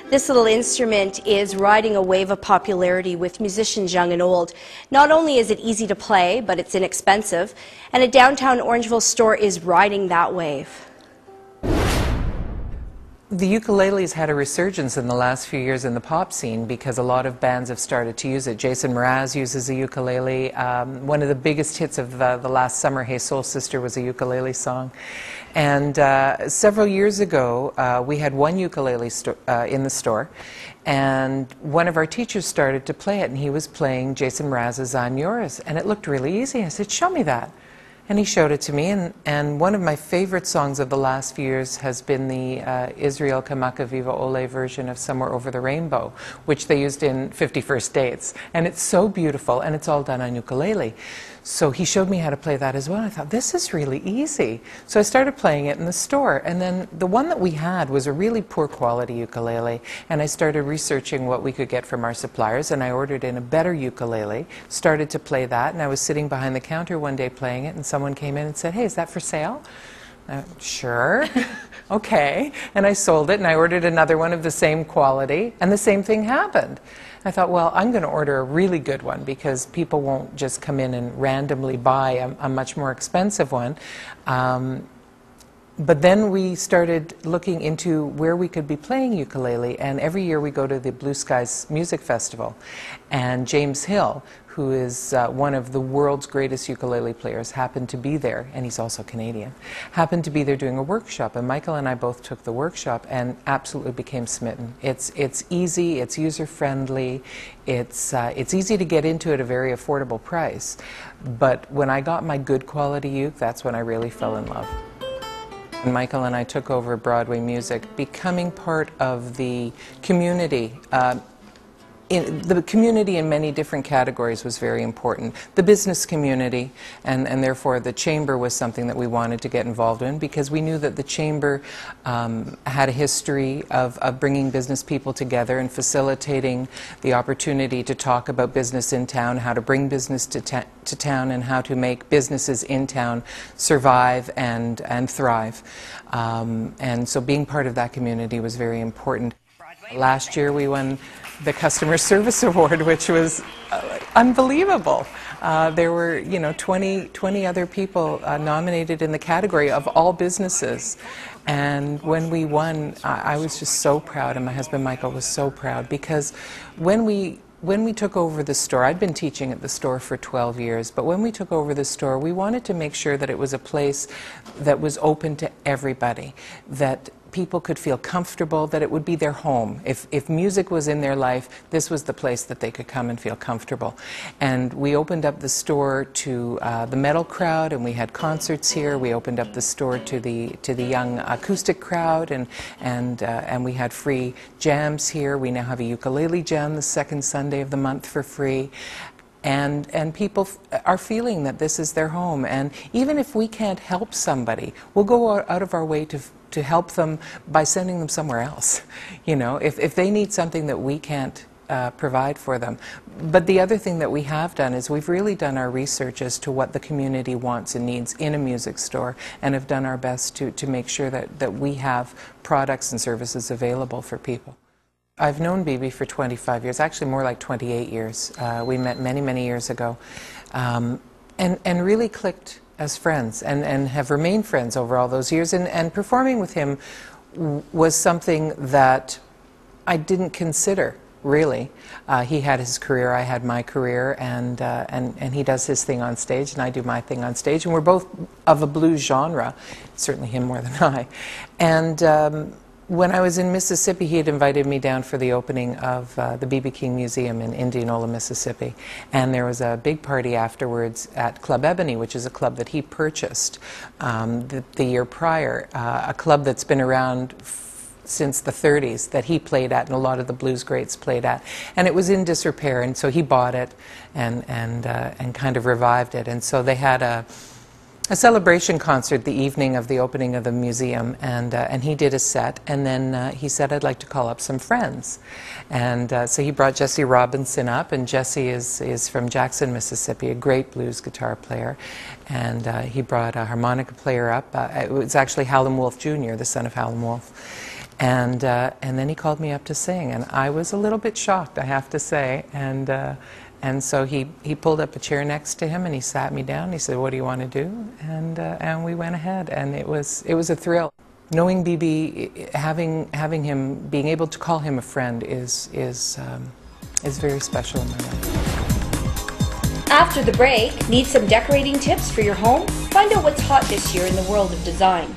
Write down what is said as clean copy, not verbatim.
This little instrument is riding a wave of popularity with musicians young and old. Not only is it easy to play, but it's inexpensive, and a downtown Orangeville store is riding that wave. The ukulele's had a resurgence in the last few years in the pop scene because a lot of bands have started to use it. Jason Mraz uses a ukulele. One of the biggest hits of the last summer, Hey Soul Sister, was a ukulele song. And several years ago, we had one ukulele in the store, and one of our teachers started to play it, and he was playing Jason Mraz's I'm Yours, and it looked really easy. I said, show me that. And he showed it to me, and one of my favorite songs of the last few years has been the Israel Kamaka Viva Ole version of Somewhere Over the Rainbow, which they used in 51st Dates. And it's so beautiful, and it's all done on ukulele. So he showed me how to play that as well. I thought, this is really easy. So I started playing it in the store. And then the one that we had was a really poor quality ukulele. And I started researching what we could get from our suppliers. And I ordered in a better ukulele, started to play that. And I was sitting behind the counter one day playing it. And someone came in and said, hey, is that for sale? Sure. Okay. And I sold it. And I ordered another one of the same quality. And the same thing happened. I thought, well, I'm going to order a really good one because people won't just come in and randomly buy a much more expensive one. But then we started looking into where we could be playing ukulele, and every year we go to the Blue Skies Music Festival. And James Hill, who is one of the world's greatest ukulele players, happened to be there, and he's also Canadian, happened to be there doing a workshop, and Michael and I both took the workshop and absolutely became smitten. It's easy, it's user-friendly, it's easy to get into at a very affordable price, but when I got my good quality uke, that's when I really fell in love. And Michael and I took over Broadway Music, becoming part of the community. The community in many different categories was very important. The business community, and therefore the chamber was something that we wanted to get involved in because we knew that the chamber had a history of bringing business people together and facilitating the opportunity to talk about business in town, how to bring business to town, and how to make businesses in town survive and thrive. And so being part of that community was very important. Last year we won the Customer Service Award, which was unbelievable. There were, 20 other people nominated in the category of all businesses. And when we won, I was just so proud, and my husband Michael was so proud, because when we took over the store, I'd been teaching at the store for 12 years, but when we took over the store, we wanted to make sure that it was a place that was open to everybody, that people could feel comfortable, that it would be their home. If music was in their life, this was the place that they could come and feel comfortable. And we opened up the store to the metal crowd, and we had concerts here. We opened up the store to the young acoustic crowd, and we had free jams here. We now have a ukulele jam the second Sunday of the month for free. And people are feeling that this is their home. And even if we can't help somebody, we'll go out of our way to help them by sending them somewhere else. If they need something that we can't provide for them. But the other thing that we have done is we've really done our research as to what the community wants and needs in a music store, and have done our best to make sure that we have products and services available for people. I've known Bibi for 25 years, actually more like 28 years. We met many, many years ago, and really clicked as friends, and have remained friends over all those years. And performing with him was something that I didn't consider, really. He had his career, I had my career, and he does his thing on stage, and I do my thing on stage, and we're both of a blues genre, certainly him more than I. And when I was in Mississippi, he had invited me down for the opening of the B.B. King Museum in Indianola, Mississippi. And there was a big party afterwards at Club Ebony, which is a club that he purchased the year prior, a club that's been around since the 30s, that he played at, and a lot of the blues greats played at. And it was in disrepair, and so he bought it and kind of revived it. And so they had A celebration concert the evening of the opening of the museum, and he did a set, and then he said, I'd like to call up some friends. And so he brought Jesse Robinson up, and Jesse is from Jackson, Mississippi, a great blues guitar player. And he brought a harmonica player up. It was actually Howlin' Wolf Jr., the son of Howlin' Wolf. And then he called me up to sing, and I was a little bit shocked, I have to say. And so he pulled up a chair next to him and he sat me down. He said, "What do you want to do?" And we went ahead, and it was a thrill. Knowing BB, having him, being able to call him a friend is very special in my life. After the break, need some decorating tips for your home? Find out what's hot this year in the world of design.